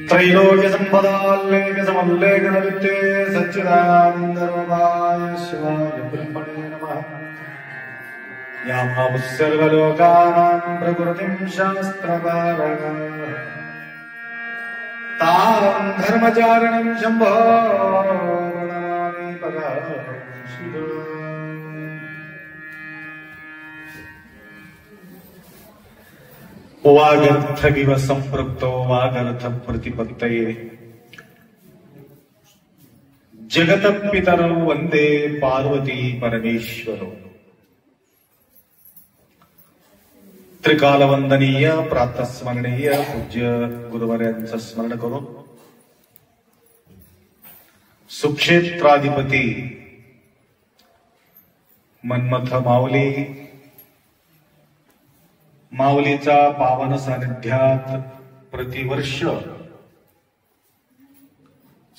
त्रैलोक्य संपदाल्लेख समल्लेखन वित्ते सच्चिदानंदरूपाय शिवाय ब्रह्मणे नमः। यामावः सर्वलोकानां प्रकृतिं शास्त्रकारः तां धर्मचारिणीं शम्भो प्रणमामि पराशिवम्। वागर्थगिव संपृक्तो वागर्थ प्रतिपत्तये जगतपितरौ वंदे पार्वती परमेश्वरौ। त्रिकालवंदनीय प्रातस्मरणीय पूज्य गुरुवर्यांचं स्मरण करून सुक्षेत्राधिपती मन्मथ माऊलीचा पावन सानिध्यात प्रतिवर्ष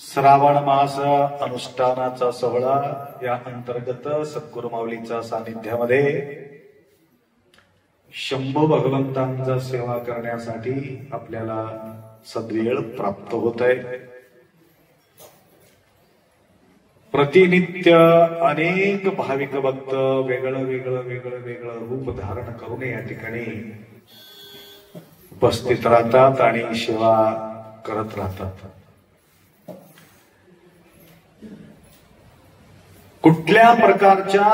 श्रावण मास अनुष्ठानाचा सोहळा या अंतर्गत सद्गुरु माऊलीच्या सानिध्यामध्ये शंभू भगवंतांचा सेवा करण्यासाठी आपल्याला सद्वेळ प्राप्त होत आहे। प्रतिनित्य अनेक भाविक भक्त वेगळं वेगळं वेगळं वेगळं रूप धारण करून या ठिकाणी उपस्थित राहतात आणि सेवा करत राहतात. कुठल्या प्रकारच्या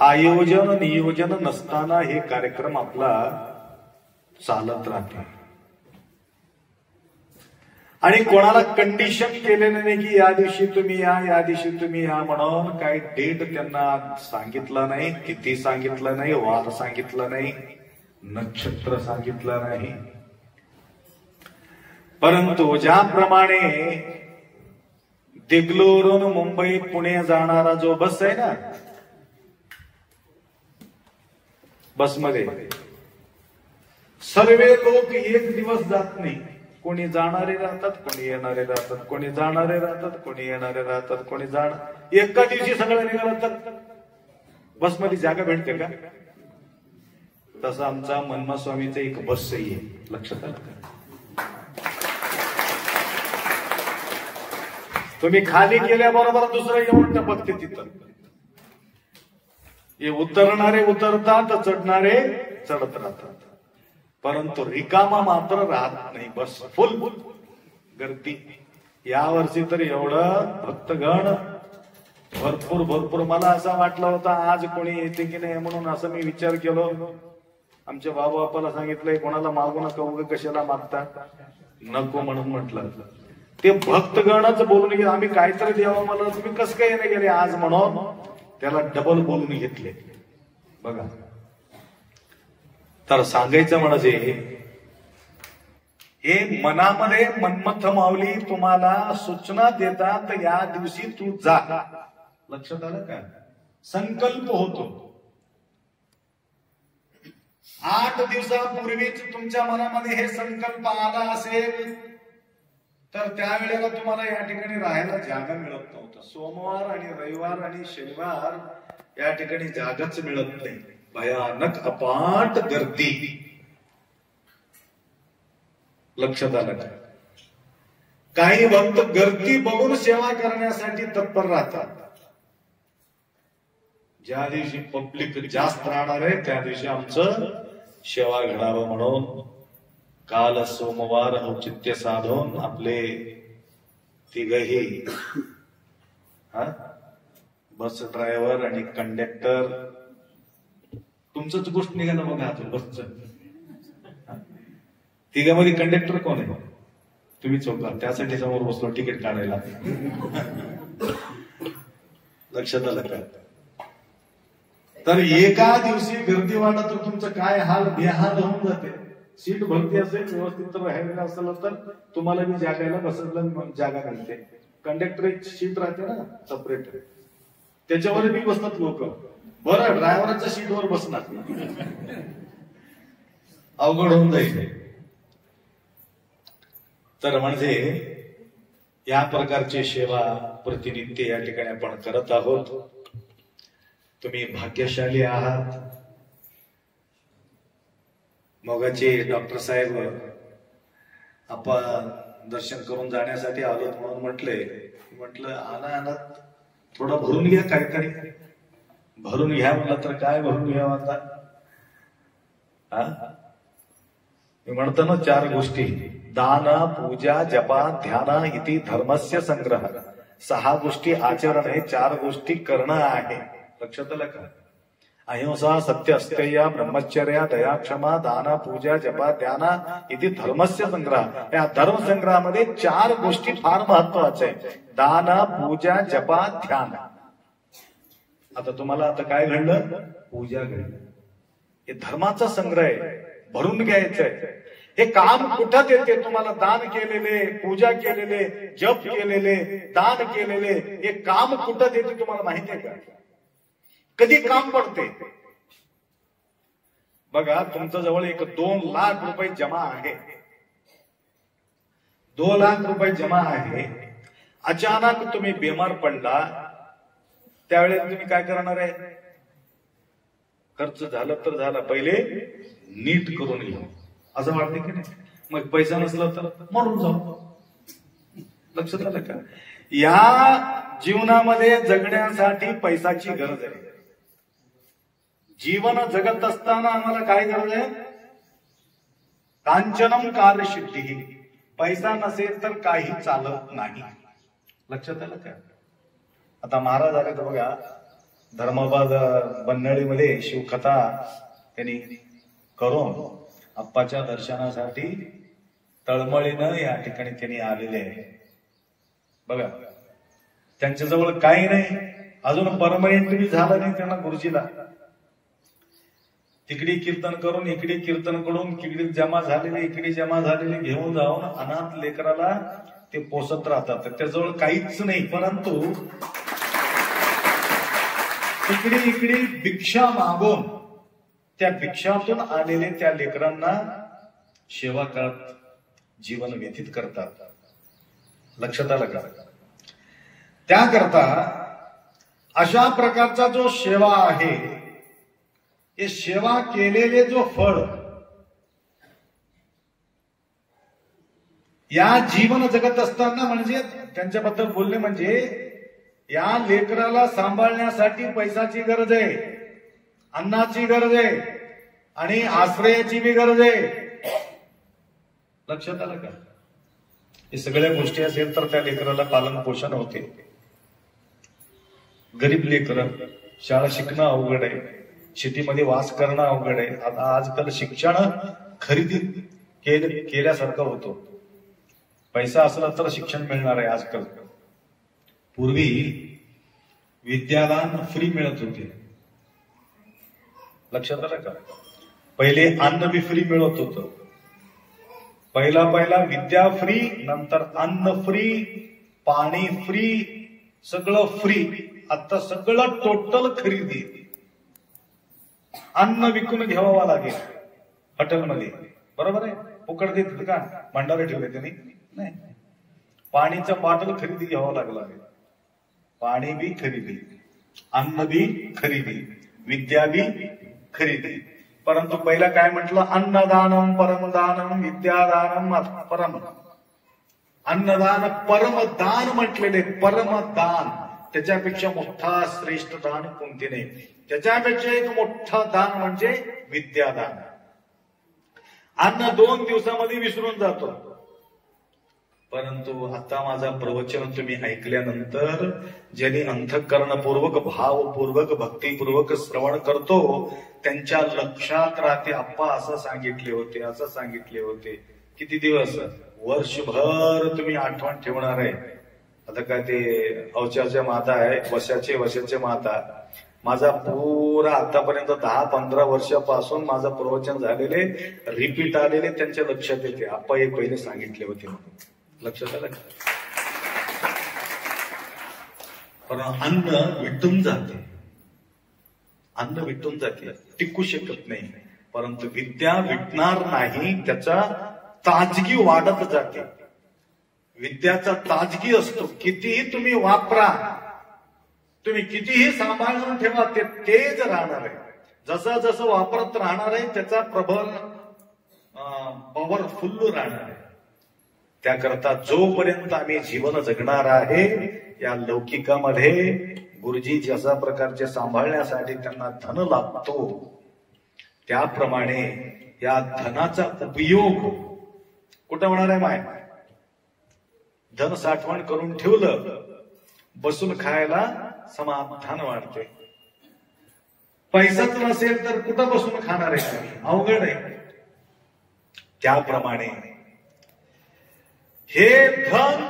आयोजन नियोजन नसताना हे कार्यक्रम आपला चालत राहते आणि कोणाला कंडिशन केलेलं नाही की या दिवशी तुम्ही या दिवशी तुम्ही या म्हणून काही डेट त्यांना सांगितला नाही, किती सांगितलं नाही, वार सांगितला नाही, नक्षत्र सांगितलं नाही. परंतु ज्याप्रमाणे देगलूरहून मुंबई पुणे जाणारा जो बस आहे ना, बसमध्ये सर्व लोक एक दिवस जात नाही. कोणी जाणारे राहतात, कोणी येणारे राहतात, कोणी जाणारे राहतात, कोणी येणारे राहतात, कोणी जाणार. एका दिवशी सगळं निघालं बसमध्ये जागा भेटते का? तसं आमचा मन्मा स्वामीचं एक बस आहे, लक्षात आलं का? तुम्ही खाली गेल्याबरोबर दुसरं येऊन टपकते तिथं. हे उतरणारे उतरतात, चढणारे चढत राहतात, परंतु रिकामा मात्र राहत नाही. बस फुल गर्दी. यावर्षी तर एवढं भक्तगण भरपूर भरपूर. मला असं वाटलं होतं आज कोणी येते की नाही म्हणून असं मी विचार केलो. आमच्या बाबाला सांगितलंय कोणाला मागू नका, उगा कशाला मागता, नको म्हणून म्हटलं. ते भक्तगणच बोलून गेले आम्ही काहीतरी द्यावं मला, तुम्ही कसं काय येणे गेले आज म्हणून त्याला डबल बोलून घेतले. बघा, तर सांगायचं म्हणजे हे मनामध्ये मन्मथ माऊली तुम्हाला सूचना देतात, या दिवशी तू जा. लक्षात आलं का? संकल्प होतो. 8 दिवसापूर्वीच तुमच्या मनामध्ये हे संकल्प आला असेल तर त्यावेळेला तुम्हाला या ठिकाणी राहायला जागा मिळत नव्हतं. सोमवार आणि रविवार आणि शनिवार या ठिकाणी जागाच मिळत नाही. भयानक अपाट गर्दी. लक्षात आलं का? काही भक्त गर्दी बघून सेवा करण्यासाठी तत्पर राहतात. ज्या दिवशी पब्लिक जास्त राहणार आहे त्या दिवशी आमचं सेवा घडावं म्हणून काल सोमवार औचित्य साधून आपले तिघही बस ड्रायव्हर आणि कंडक्टर, तुमचंच गोष्ट निघालं बघा आता बसच. तिघामध्ये कंडक्टर कोण आहे? तुम्ही चौका, त्यासाठी समोर बसलो तिकीट काढायला. लक्षात आलं का? तर एका दिवशी गर्दी वाढत तर तुमचं काय हाल बेहाल होऊन जाते. सीट भरती असेल, व्यवस्थित राहायला असेल तर तुम्हाला मी जागायला बसला जागा घालते. कंडक्टर एक सीट राहते ना सेपरेट, त्याच्यावर मी बसतात लोक. बरं, ड्रायव्हरच्या सीटवर बसणार, अवघड होऊन जाईल. तर म्हणजे या प्रकारची सेवा प्रतिनित्य या ठिकाणी आपण करत आहोत. तुम्ही भाग्यशाली आहात. मगाचे डॉक्टर साहेब आपण दर्शन करून जाण्यासाठी आलो म्हणून म्हटलं आणत थोडं भरून घ्या, काहीतरी भरून घ्या. म्हणलं तर काय भरून घ्या आता? मी म्हणतो ना 4 गोष्टी: दान, पूजा, जपा, ध्यान इति धर्मस्य संग्रह. 6 गोष्टी आचरण आहे, 4 गोष्टी करणं आहे. लक्षात आलं का? अहिंसा, सत्य, अस्तेय, ब्रह्मचर्य, दया, क्षमा, दान, पूजा, जपा, ध्यान इति धर्मस्य संग्रह. या धर्म संग्रहामध्ये 4 गोष्टी फार महत्वाच्या आहेत: दान, पूजा, जपा, ध्यान. आता तुम्हाला आता काय घडलं? पूजा घडली. हे धर्माचा संग्रह आहे, भरून घ्यायचंय. हे काम कुठं देते? तुम्हाला दान केलेले, पूजा केलेले, जप केलेले, दान केलेले हे काम कुठं देते तुम्हाला माहिती आहे का? कधी काम पडते? बघा, तुमच्या जवळ एक 2 लाख रुपये जमा आहे. 2 लाख रुपये जमा आहे. अचानक तुम्ही बेमार पडला, त्यावेळेस तुम्ही काय करणार आहे? खर्च झालं तर झालं, पहिले नीट करून घेऊ असं वाटतं की नाही? मग पैसा नसला तर मरून जाऊ. लक्षात आलं का? या जीवनामध्ये जगण्यासाठी पैसाची गरज आहे. जीवन जगत असताना आम्हाला काय गरज आहे? कांचनम कार्यसिद्धी. पैसा नसेल तर काही चालत नाही. लक्षात आलं का? आता महाराज आले तर बघा, धर्माबाद बन्नळीमध्ये शिवकथा त्यांनी करून अप्पाच्या दर्शनासाठी तळमळीनं या ठिकाणी त्यांनी आलेले आहे. बघा, त्यांच्याजवळ काही नाही, अजून परमनंट झालं नाही त्यांना गुरुजीला. तिकडे कीर्तन करून इकडे कीर्तन करून तिकडे जमा झालेले इकडे जमा झालेले घेऊन जाऊन अनाथ लेकराला ते पोसत राहतात. त्याच्याजवळ काहीच नाही, परंतु इकडे भिक्षा मागून त्या भिक्षातून आलेले त्या लेकरांना सेवा करत जीवन व्यतीत करतात. लक्षात आलं का? त्याकरता अशा प्रकारचा जो सेवा आहे, हे सेवा केलेले जो फळ या जीवन जगत असताना, म्हणजे त्यांच्याबद्दल बोलणे म्हणजे या लेकराला सांभाळण्यासाठी पैसाची गरज आहे, अन्नाची गरज आहे आणि आश्रयाची बी गरज आहे. लक्षात आलं का? हे सगळ्या गोष्टी असेल तर त्या लेकराला पालन पोषण होते. गरीब लेकर, शाळा शिकणं अवघड आहे, शेतीमध्ये वास करणं अवघड आहे. आता आजकाल शिक्षण खरेदी केल्यासारखं होतो. पैसा असला तर शिक्षण मिळणार आहे आजकाल. पूर्वी विद्यादान फ्री मिळत होते. लक्षात आलं का? पहिले अन्न बी फ्री मिळत होतं. पहिला विद्या फ्री, नंतर अन्न फ्री, पाणी फ्री, सगळं फ्री. आता सगळं टोटल खरेदी. अन्न विकून घ्यावं लागेल हॉटेलमध्ये, बरोबर आहे? फुकट देतील का? भंडारे ठेवले त्यांनी नाही. पाणीचं बॉटल खरेदी घ्यावं लागलं. पाणी बी खरेदी, अन्न बी खरेदी, विद्या बी खरेदी. परंतु पहिला काय म्हटलं? अन्नदानम परमदानम विद्यादानम परम. अन्नदान परमदान म्हटलेले. परमदान त्याच्यापेक्षा मोठा श्रेष्ठ दान कोणते नाही. त्याच्यापेक्षा एक मोठं दान म्हणजे विद्यादान. अन्न 2 दिवसामध्ये विसरून जातो. परंतु आता माझा प्रवचन तुम्ही ऐकल्यानंतर ज्यांनी अंतःकरणपूर्वक, भावपूर्वक, भक्तीपूर्वक श्रवण करतो त्यांच्या लक्षात राहते. आप्पा असं सांगितले होते, असं सांगितले होते. किती दिवस? वर्षभर तुम्ही आठवण ठेवणार आहे. आता काय ते अवच्याच्या माता आहे, वशाचे माता. माझा पुरा आतापर्यंत 10-15 वर्षापासून माझं प्रवचन झालेले, रिपीट आलेले त्यांच्या लक्षात येते. आप्पा हे पहिले सांगितले होते म्हणून. लक्षात आलं? पण अन्न विटून जाते, अन्न विटून जाते, टिकू शकत नाही. परंतु विद्या विटणार नाही, त्याचा ताजगी वाढत जाते. विद्याचा ताजगी असतो. कितीही तुम्ही वापरा, तुम्ही कितीही सांभाळून ठेवा, ते तेज राहणार आहे. जसं जसं वापरत राहणार आहे त्याचा प्रबल पॉवरफुल राहणार आहे. त्याकरता जोपर्यंत आम्ही जीवन जगणार आहे या लौकिकामध्ये, गुरुजी जशा प्रकारचे सांभाळण्यासाठी त्यांना धन लागतो, त्याप्रमाणे या धनाचा उपयोग कुठं होणार आहे? माय धन साठवण करून ठेवलं, बसून खायला समाधान वाटते. पैसाच नसेल तर कुठं बसून खाणार आहे? अवघड आहे. त्याप्रमाणे हे धन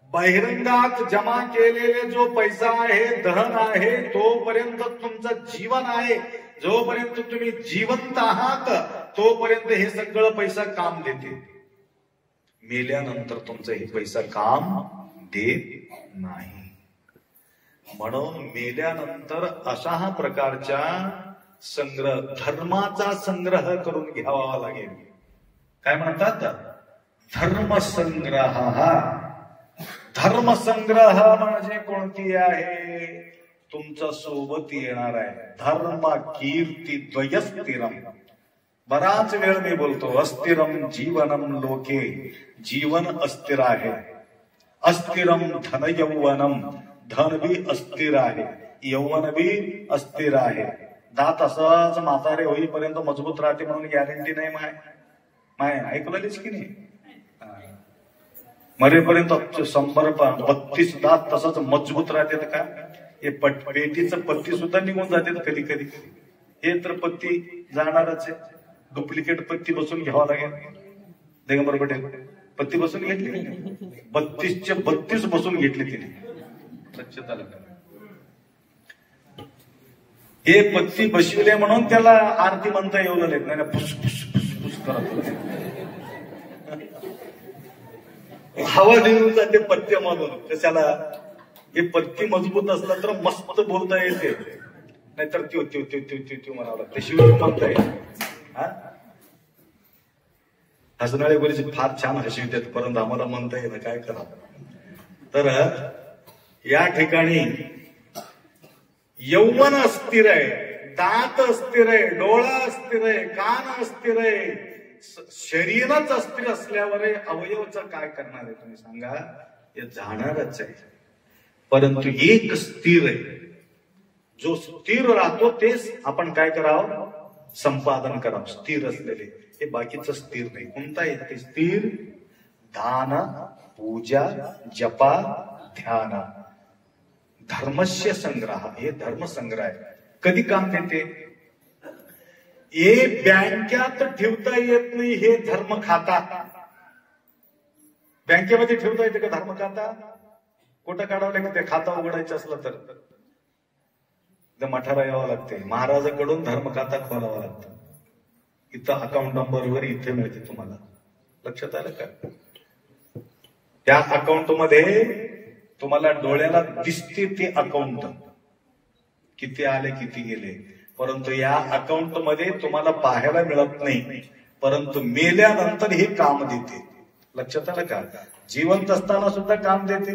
बहिरंगात जमा केलेले जो पैसा आहे, धन आहे, तोपर्यंत तुमचं जीवन आहे. जोपर्यंत तुम्ही जिवंत आहात तोपर्यंत हे सगळं पैसा काम देते. मेल्यानंतर तुमचं हे पैसा काम देत नाही. म्हणून मेल्यानंतर अशा हा प्रकारच्या संग्रह, धर्माचा संग्रह करून घ्यावा लागेल. काय म्हणतात? धर्मसंग्रह. धर्मसंग्रह म्हणजे कोणती आहे? तुमच्या सोबत येणार आहे. धर्म कीर्ती द्वयस्थिरम. बराच वेळ मी बोलतो अस्थिरम जीवनम लोके. जीवन अस्थिर आहे. अस्थिरम धन यौवनम, धन बी अस्थिर आहे, यौवन बी अस्थिर आहे. दात असंच म्हातारे होईपर्यंत मजबूत राहते म्हणून गॅरंटी नाही. माय ऐकलेलीच की नाही, मरेपर्यंत 132 दात तसंच मजबूत राहते का? हे पेटीचं पत्ती सुद्धा निघून जाते कधी कधी. हे तर पत्ती जाणारच आहे, डुप्लिकेट पत्ती बसून घ्यावा लागेल. दिगंबर पटेल पत्ती बसून घेतली, 32चे 32 बसून घेतली तिने. स्वच्छता हे पत्ती बसविले म्हणून त्याला आरती म्हणता येऊ लागेल, नाही फुसफुस फुसफुस करत हवा निघून जाते पत्त्यामधून. कशाला? हे पत्ती मजबूत असलं तर मस्त बोलता येते, नाहीतर त्यो त्यो त्यो त्यो त्यो त्यो म्हणावं लागतं. शिवाय म्हणता येईल. हसणारे गुरुजी फार छान हसवितात, परंतु आम्हाला म्हणता येईल, काय करावं. तर या ठिकाणी यौवन अस्थिर आहे, दात अस्थिर आहे, डोळा अस्थिर आहे, कान अस्थिर आहे, शरीरच अस्थिर असल्यावर अवयवचं काय करणार आहे तुम्ही सांगा? हे जाणारच आहे. परंतु एक स्थिर आहे, जो स्थिर राहतो तेच आपण काय करावं? संपादन करावं. स्थिर असलेले, हे बाकीचं स्थिर नाही. कोणता आहे ते स्थिर? दान, पूजा, जपा, ध्यान, धर्मस्य संग्रह. हे धर्मसंग्रह आहे. कधी काम देते? हे बँकेत ठेवता येत नाही, हे धर्म खाता. बँकेमध्ये ठेवता येते का धर्म खाता? कुठं काढावं लागतं ते खाता उघडायचं असलं तर मठारा यावं लागते, महाराजाकडून धर्म खाता खोलावं लागतं. इथं अकाउंट नंबरवर इथे मिळते तुम्हाला. लक्षात आलं का? त्या अकाउंट मध्ये तुम्हाला डोळ्याला दिसते ते अकाउंट, किती आले किती गेले. परंतु या अकाउंट मध्ये तुम्हाला पाहायला मिळत नाही, परंतु मेल्यानंतर हे काम देते. लक्षात आलं का? जिवंत असताना सुद्धा काम देते.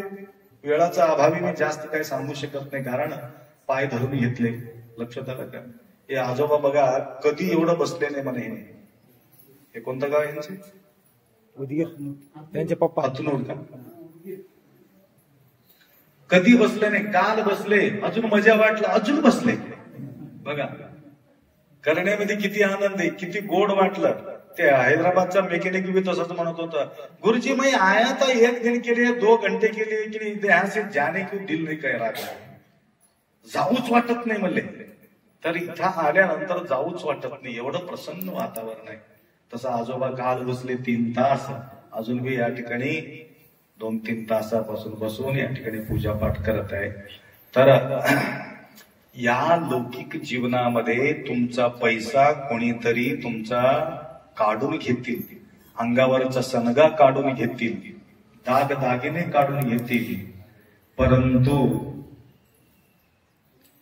वेळाचा अभावी मी जास्त काही सांगू शकत नाही, कारण पाय धरून घेतले. लक्षात आलं का? हे आजोबा बघा कधी एवढं बसले नाही म्हणे. हे कोणतं गाव यांचे? त्यांचे पप्पा अतुनूर का? कधी बसले नाही. काल बसले, अजून मजा वाटलं, अजून बसले. बघा करण्यामध्ये किती आनंद आहे, किती गोड वाटलं. ते हैदराबादचा मेकॅनिक भी तसंच म्हणत होता, गुरुजी मैं आया था 1 दिन के लिए 2 घंटे के लिए, लेकिन यहाँ से जाने को दिल नहीं कह रहा था. जाऊच वाटत नाही म्हणले. तर इथं आल्यानंतर जाऊच वाटत नाही, एवढं प्रसन्न वातावरण आहे. तसं आजोबा काल बसले 3 तास, अजून बी या ठिकाणी 2-3 तासापासून बसून या ठिकाणी पूजापाठ करत आहे. तर या लौकिक जीवनामध्ये तुमचा पैसा कोणीतरी तुमचा काढून घेतील, अंगावरचा सनगा काढून घेतील, दागदागिने काढून घेतील, परंतु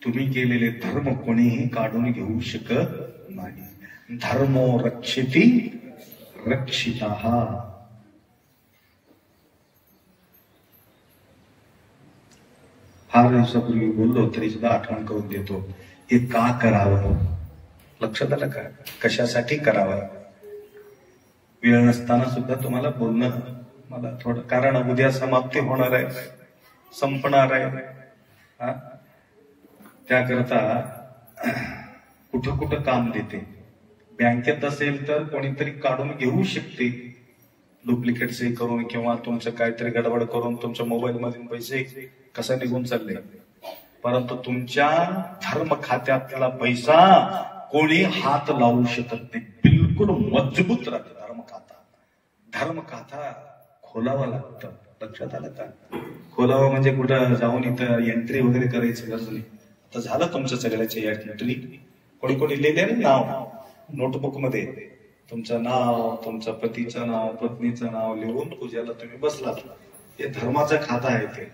तुम्ही केलेले धर्म कोणीही काढून घेऊ शकत नाही. धर्मो रक्षिती रक्षिताः. फार दिवसापूर्वी बोललो तरी सुद्धा आठवण करून देतो. हे का करावं? लक्षात आलं का? कशासाठी करावं? वेळ नसताना सुद्धा तुम्हाला बोलणं मला थोडं, कारण उद्या समाप्ती होणार आहे, संपणार आहे. त्याकरता कुठं कुठं काम देते. बँकेत असेल तर कोणीतरी काढून घेऊ शकते, डुप्लिकेट सही करून किंवा तुमचं काहीतरी गडबड करून तुमच्या मोबाईल मधून पैसे कसा निघून चालले. परंतु तुमच्या धर्म खात्यातला पैसा कोणी हात लावू शकत नाही. बिलकुल मजबूत राहते धर्म खाता खोलावं लागतं. लक्षात आलं का? खोलावं म्हणजे कुठं जाऊन इथं एंट्री वगैरे करायची गरज नाही. आता झालं तुमच्या सगळ्याची एंट्री. कोणी कोणी लिहिले ना नाव नोटबुक मध्ये, तुमचं नाव, तुमच्या पतीचं नाव, पत्नीचं नाव लिहून पूजेला तुम्ही बसलात. हे धर्माचं खाता आहे ते.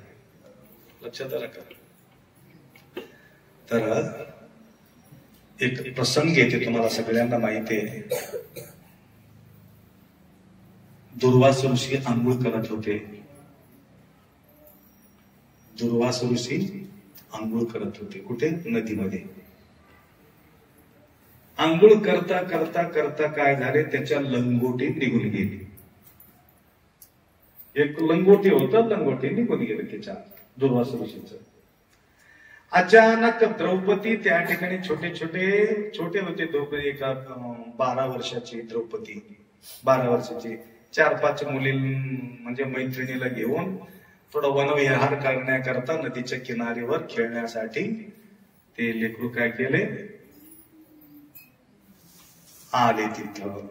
लक्षात आलं का? तर एक प्रसंग येते, तुम्हाला सगळ्यांना माहिती आहे. दुर्वास ऋषी आंघोळ करत होते. दुर्वास ऋषी आंघोळ करत होते. कुठे? नदीमध्ये. आंघोळ करता करता करता काय झाले, त्याच्या लंगोटी निघून गेली. एक लंगोटी होतं, लंगोटी निघून गेलं त्याच्या दुर्वासा ऋषीचं. अचानक द्रौपदी त्या ठिकाणी छोटे होते द्रौपदी, एका 12 वर्षाची द्रौपदी, 12 वर्षाची, 4-5 मुली म्हणजे मैत्रिणीला घेऊन थोडा वनविहार करण्याकरता नदीच्या किनारीवर खेळण्यासाठी ते लेकरू काय केले, आले तिथं.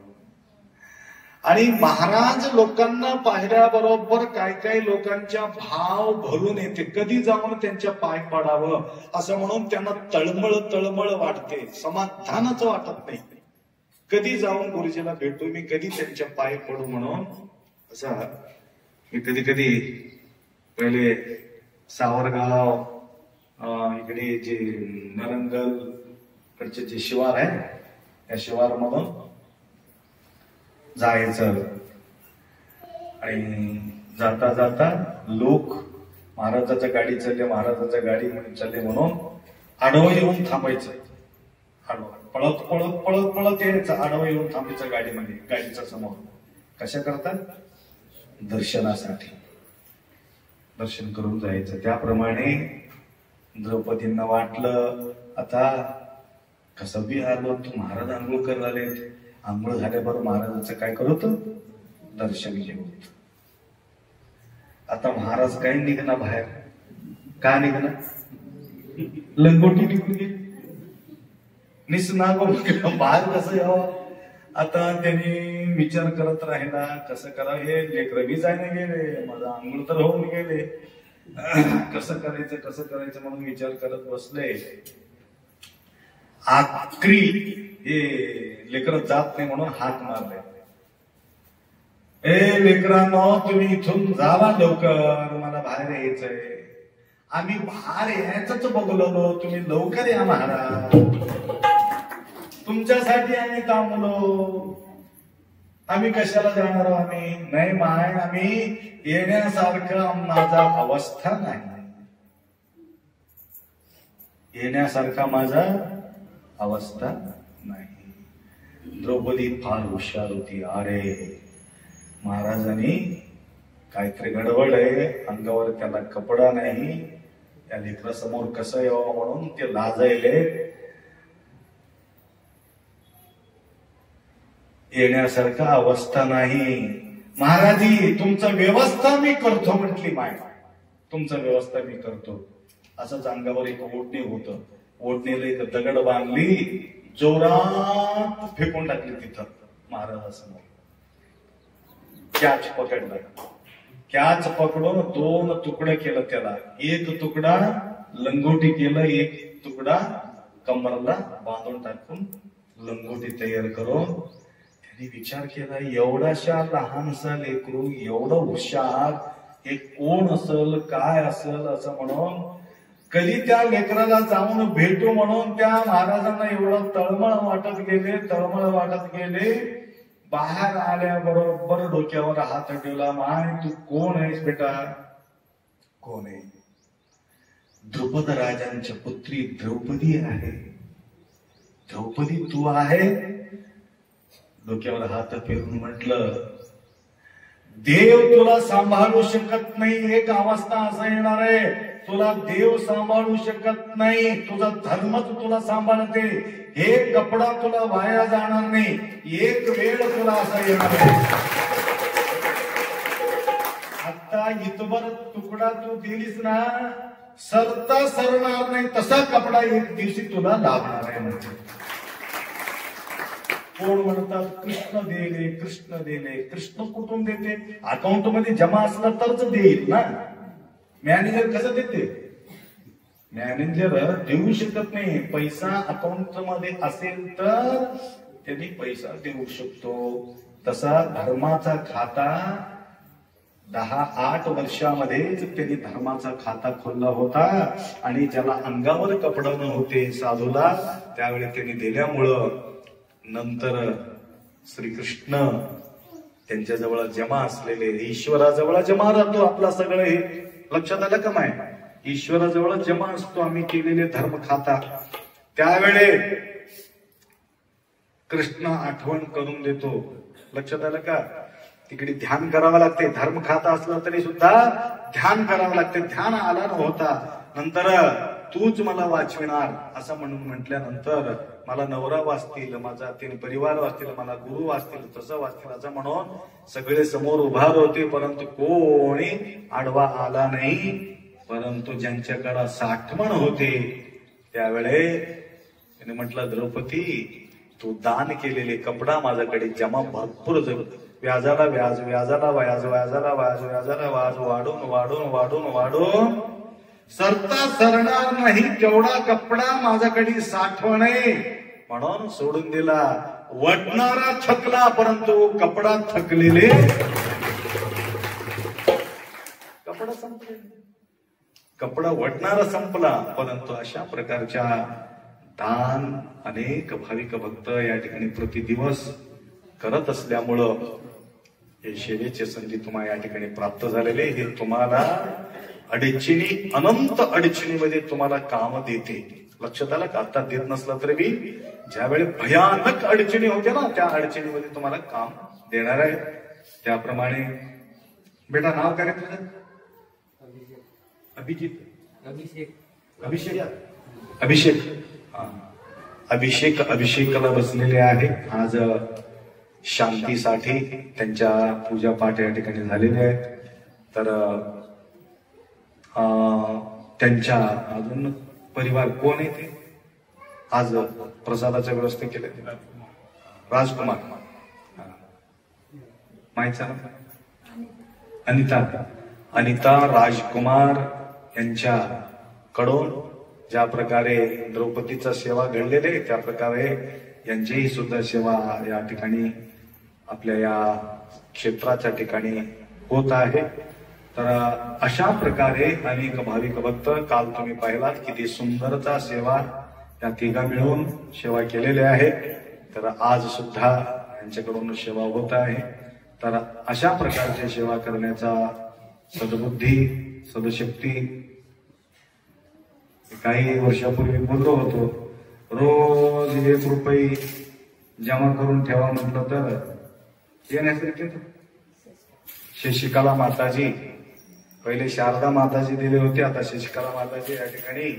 आणि महाराज लोकांना पाहिल्याबरोबर काय लोकांच्या भाव भरून येते, कधी जाऊन त्यांच्या पाय पडावं असं म्हणून त्यांना तळमळ वाटते, समाधानच वाटत नाही. कधी जाऊन गुरुजीला भेटू मी, कधी त्यांच्या पाय पडू म्हणून. असा मी कधी पहिले सावरगाव इकडे जे नरंगल कडचे जे शिवार आहे, त्या शिवार मधून जायचं. आणि जाता जाता लोक महाराजाच्या गाडी चालले, महाराजाच्या गाडी चालले म्हणून आडवं येऊन थांबायचं. पळत पळत पळत पळत यायचं, आडवं येऊन थांबायचं गाडीमध्ये, गाडीच्या समोर. कशा करतात? दर्शनासाठी, दर्शन करून जायचं. त्याप्रमाणे द्रौपदींना वाटलं आता कसं बी आलो, तू महाराज आंघोळ करायला आले, आंघोळ झाल्याबरोबर महाराजांचं काय करत, दर्शन घेऊ. आता महाराज काय निघणार बाहेर, का निघणार, लंगोटी निघून गेली, निसनागो बाहेर कसं यावं. आता त्यांनी विचार करत राहिला कसं करावं, हे लेकरं बी जायला गेले, माझा आंघोळ तर होऊन गेले, कसं करायचं म्हणून विचार करत बसले. आखरी हे लेकर जात नाही म्हणून हाक मारले, ए लेकरांनो तुम्ही इथून जावा लवकर, मला बाहेर यायचंय. आम्ही बाहेर यायचंच बघलो, तुम्ही लवकर या महाराज, तुमच्यासाठी आम्ही थांबलो, आम्ही कशाला जाणार आम्ही. नाही माय, आम्ही येण्यासारखं माझा अवस्था नाही, येण्यासारखा माझा अवस्था नाही. द्रौपदी फार हुशार होती. अरे महाराजांनी काहीतरी गडबड आहे, अंगावर त्याला कपडा नाही, त्या लेकरासमोर कसं यावं म्हणून ते लाजायले, येण्यासारखा अवस्था नाही. महाराजी तुमचं व्यवस्था मी करतो म्हटली माय, तुमचं व्यवस्था मी करतो. असंच अंगावर एक ओढणी होतं, ओढणीला एक दगड बांधली, जोरात फेकून टाकली तिथं महाराजासमोर. कॅच पकडला, कॅच पकडून 2 तुकडे केलं त्याला, एक तुकडा लंगोटी केलं, एक तुकडा कमरला बांधून टाकून लंगोटी तयार करून. त्यांनी विचार केला, एवढाशा लहानसा लेकरू एवढं हुशार, हे कोण असेल काय असेल असं म्हणून कधी त्या लेकराला जाऊन भेटू म्हणून त्या महाराजांना एवढं तळमळ वाटत गेले. बाहेर आल्याबरोबर डोक्यावर हात ठेवला, माय तू कोण आहेस बेटा, कोण आहे. द्रुपद राजांच्या पुत्री द्रौपदी आहे. द्रौपदी तू आहे. डोक्यावर हात फिरून म्हटलं, देव तुला सांभाळू शकत नाही, एक अवस्था असं येणार आहे, तुला देव सांभाळू शकत नाही, तुझा धर्मच तुला सांभाळते, हे कपडा तुला वाया जाणार नाही, एक वेळ तुला असा येणार आहे. आता इतभर तुकडा तू दिलीस ना, सरता सरणार नाही तसा कपडा एक दिवशी तुला लाभणार आहे. म्हणजे कोण म्हणतात कृष्ण देले, कृष्ण देले, कृष्ण कुठून देते, अकाउंट मध्ये जमा असला तरच देईल ना. मॅनेजर कसं देते, मॅनेजर देऊ शकत नाही, पैसा अकाउंट मध्ये असेल तर त्यांनी पैसा देऊ शकतो. तसा धर्माचा खाता 10-8 वर्षामध्येच त्यांनी धर्माचा खाता खोलला होता. आणि ज्याला अंगावर कपडा नव्हते साधूला, त्यावेळी त्यांनी दिल्यामुळं नंतर श्रीकृष्ण त्यांच्याजवळ जमा असलेले, ईश्वराजवळ जमा राहतो आपला सगळं. हे लक्षात आलं का माय, ईश्वराजवळ जमा असतो आम्ही केलेले धर्म खाता. त्यावेळे कृष्ण आठवण करून देतो. लक्षात आलं का, तिकडे ध्यान करावं लागते. धर्म खाता असलं तरी सुद्धा ध्यान करावं लागते. ध्यान आला न होता नंतर तूच मला वाचविणार असं म्हणून म्हटल्यानंतर मला नवरा वाचतील, माझा 3 परिवार वाचतील, मला गुरु वाचतील, तसं वाचतील असं म्हणून सगळे समोर उभार होते, परंतु कोणी आडवा आला नाही. परंतु ज्यांच्याकडे साठवण होते त्यावेळे त्याने म्हटलं, द्रौपदी तू दान केलेले कपडा माझ्याकडे जमा भरपूर व्याजाला व्याज, व्याजाला व्याज, व्याजाला व्याज, व्याजाला व्याज वाढून वाढून वाढून वाढून सरता सरणार नाही तेवढा कपडा माझ्याकडे साठवण आहे म्हणून सोडून दिला. वटणारा थकला परंतु कपडा थकलेले कपडा संपले. कपडा वटणारा संपला. परंतु अशा प्रकारच्या दान अनेक भाविक भक्त या ठिकाणी प्रतिदिवस करत असल्यामुळं हे सेवेचे संधी तुम्हाला या ठिकाणी प्राप्त झालेले. हे तुम्हाला अडचणी, अनंत अडचणीमध्ये तुम्हाला काम देते. लक्षात आलं का? आता देत नसलं तरी मी ज्यावेळी भयानक अडचणी होत्या ना त्या अडचणीमध्ये तुम्हाला काम देणार आहे. त्याप्रमाणे बेटा नाव काय तुझं? अभिजित, अभिषेक, अभिषेक, अभिषेक अभिषेकाला बसलेले आहे. आज शांतीसाठी त्यांच्या पूजा पाठ या ठिकाणी झालेले आहेत. तर त्यांच्या अजून परिवार कोण आहे ते आज प्रसादाच्या व्यवस्था केल्या. राजकुमार माहिती ना? अनिता राजकुमार यांच्याकडून ज्या प्रकारे द्रौपदीचा सेवा घडलेले त्या प्रकारे यांचीही सुद्धा सेवा या ठिकाणी आपल्या या क्षेत्राच्या ठिकाणी होत आहे. तर अशा प्रकारे अनेक भाविक भक्त काल तुम्ही पाहिलात किती सुंदरचा सेवा या तिघा मिळून सेवा केलेल्या आहे. तर आज सुद्धा यांच्याकडून सेवा होत आहे. तर अशा प्रकारची सेवा करण्याचा सद्बुद्धी, सदशक्ती काही वर्षापूर्वी बोललो होतो. रोज 1 रुपये जमा करून ठेवा म्हटलं तर येण्यासारखे. शशिकला माताजी पहिले शारदा माताजी दिले होते, आता शशिकला माताजी या ठिकाणी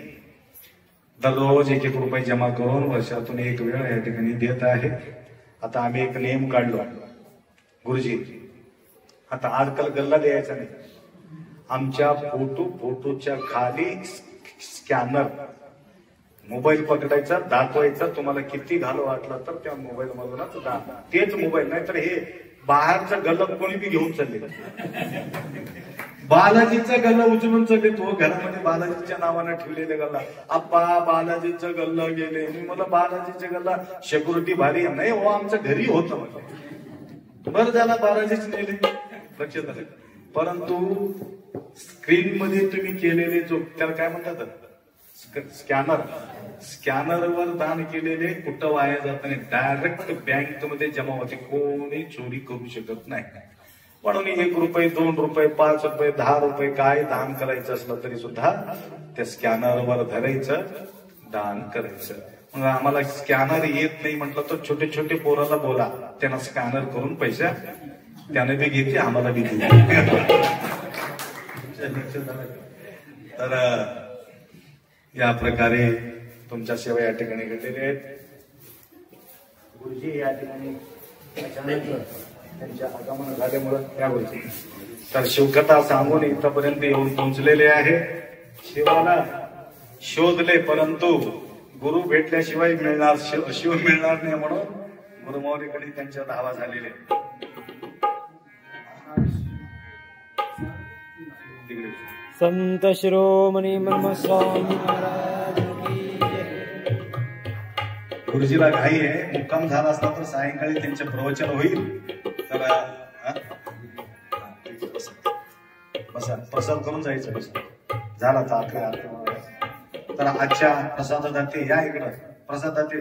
दररोज 1 रुपये जमा करून वर्षातून 1 वेळ या ठिकाणी देत आहे. आता आम्ही एक नियम काढलो गुरुजी, आता आजकाल गल्ला द्यायचा नाही. आमच्या फोटोच्या खाली स्कॅनर, मोबाईल पकडायचा, दाखवायचा, तुम्हाला किती घालू वाटलं तर त्या मोबाईल मधूनच दाखवा. तेच मोबाईल, नाही तर हे बाहेरचं गल्ला कोणी बी घेऊन चालले. बालाजीचा गल्ला उचलून चालले. तो घरामध्ये बालाजीच्या नावानं ठेवलेले गल्ला. आप्पा बालाजीचं गल्ला गेले. मी मला बालाजीचं गल्ला सिक्युरिटी भारी नाही हो, आमच्या घरी होतं म्हणजे बरं झालं बालाजीच नेले. लक्षात आलं. परंतु स्क्रीन मध्ये तुम्ही केलेले जो त्याला काय म्हणतात स्कॅनरवर दान केलेले कुठं वाया जात नाही, डायरेक्ट बँकमध्ये जमा होते. कोणी चोरी करू शकत नाही. म्हणून 1 रुपये, 2 रुपये, 5 रुपये, 10 रुपये काय दान करायचं असलं तरी सुद्धा त्या स्कॅनरवर धरायचं, दान करायचं. मग आम्हाला स्कॅनर येत नाही म्हटलं तर छोटे छोटे पोराला बोला, त्यांना स्कॅनर करून पैसा त्याने बी घेते, आम्हाला बी देते. तर या प्रकारे तुमच्या सेवा या ठिकाणी घडलेल्या आहेत. गुरुजी या ठिकाणी त्यांच्या आगमन झाल्यामुळं त्या गोष्टी तर शिवकथा सांगून इथपर्यंत येऊन पोहोचलेले आहे. शिवाला शोधले परंतु गुरु भेटल्याशिवाय मिळणार, शिव मिळणार नाही म्हणून गुरुमौलीकडे त्यांच्या धावा झालेले. संत शिरोमणी ब्रह्म स्वामी महाराज की. गुरुजीला घाई आहे, मुक्काम झाला असला तर सायंकाळी त्यांचे प्रवचन होईल. तर बसा, प्रसाद करून जायचं. बसा झाला तर आजच्या प्रसादासाठी या इकडं प्रसादासाठी